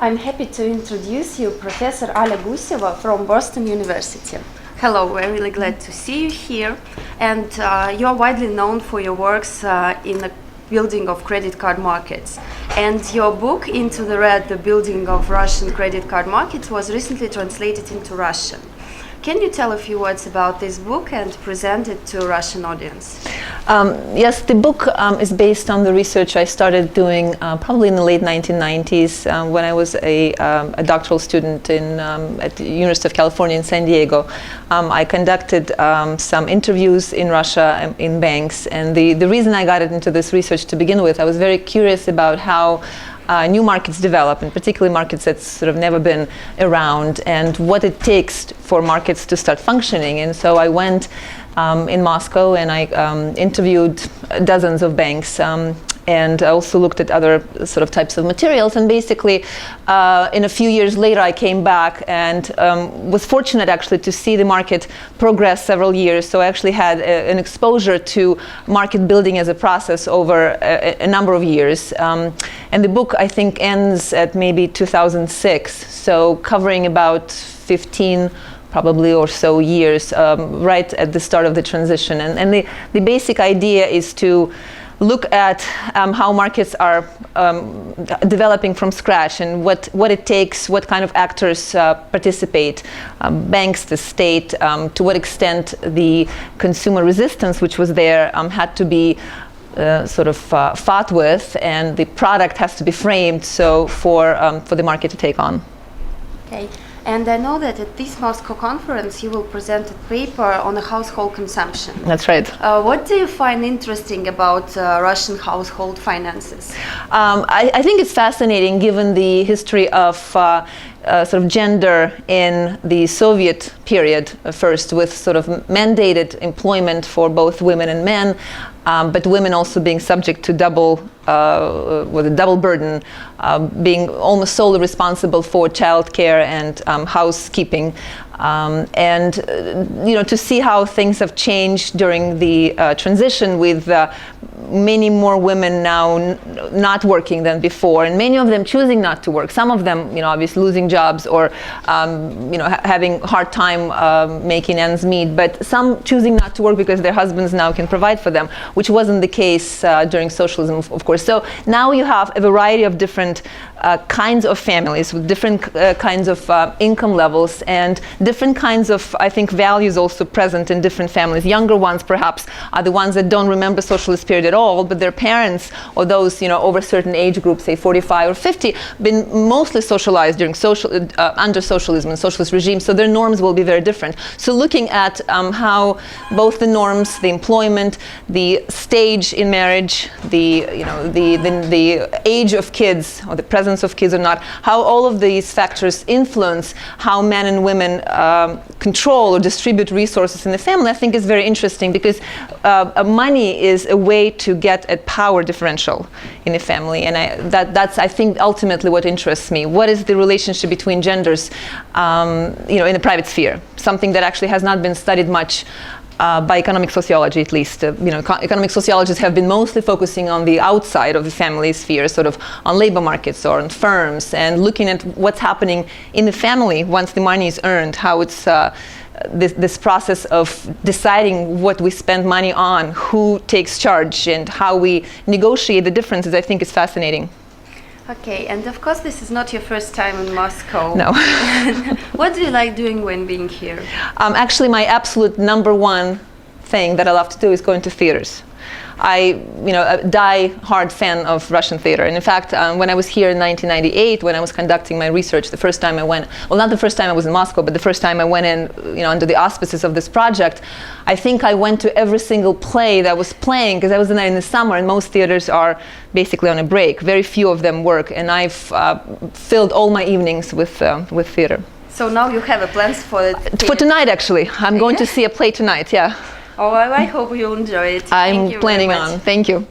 I'm happy to introduce you Professor Alya Guseva from Boston University. Hello, we're really glad to see you here. And you're widely known for your works in the building of credit card markets. And your book, Into the Red, the Building of Russian Credit Card Markets, was recently translated into Russian. Can you tell a few words about this book and present it to a Russian audience? Yes, the book is based on the research I started doing probably in the late 1990s when I was a doctoral student at the University of California in San Diego. I conducted some interviews in Russia in banks, and the reason I got into this research to begin with, I was very curious about how new markets develop, and particularly markets that's sort of never been around, and what it takes for markets to start functioning. And so I went in Moscow and I interviewed dozens of banks, and I also looked at other sort of types of materials. And basically, in a few years later, I came back and was fortunate actually to see the market progress several years. So I actually had an exposure to market building as a process over a number of years. And the book, I think, ends at maybe 2006, so covering about 15 probably or so years, right at the start of the transition. And the basic idea is to look at how markets are developing from scratch, and what it takes, what kind of actors participate, banks, the state, to what extent the consumer resistance which was there had to be sort of fought with, and the product has to be framed so for the market to take on. Okay. And I know that at this Moscow conference you will present a paper on the household consumption. That's right. What do you find interesting about Russian household finances? I think it's fascinating given the history of sort of gender in the Soviet period, first with sort of mandated employment for both women and men, but women also being subject to with a double burden, being almost solely responsible for childcare and housekeeping. And to see how things have changed during the transition, with many more women now not working than before, and many of them choosing not to work. Some of them, obviously losing jobs or having hard time making ends meet, but some choosing not to work because their husbands now can provide for them, which wasn't the case during socialism, of course. So now you have a variety of different kinds of families with different kinds of income levels, and different kinds of, I think, values also present in different families. Younger ones perhaps are the ones that don't remember socialist period at all, but their parents or those over certain age groups, say 45 or 50, been mostly socialized during under socialism and socialist regimes, so their norms will be very different. So looking at how both the norms, the employment, the stage in marriage, the age of kids or the presence of kids or not, how all of these factors influence how men and women control or distribute resources in the family, I think is very interesting, because money is a way to get at power differential in a family, and that's I think ultimately what interests me. What is the relationship between genders in the private sphere? Something that actually has not been studied much by economic sociology, at least. Economic sociologists have been mostly focusing on the outside of the family sphere, sort of on labor markets or on firms, and looking at what's happening in the family once the money is earned, how it's this process of deciding what we spend money on, who takes charge, and how we negotiate the differences, I think is fascinating. Okay, and of course this is not your first time in Moscow. No. What do you like doing when being here? Actually, my absolute number one thing that I love to do is going to theaters. I, a die-hard fan of Russian theater. And in fact, when I was here in 1998, when I was conducting my research, the first time I went, well, not the first time I was in Moscow, but the first time I went in, under the auspices of this project, I think I went to every single play that was playing, because I was there in the summer, and most theaters are basically on a break. Very few of them work, and I've filled all my evenings with theater. So now you have plans for it? For tonight, actually. I'm going to see a play tonight, yeah. Oh, I hope you enjoy it. I'm planning on. Thank you.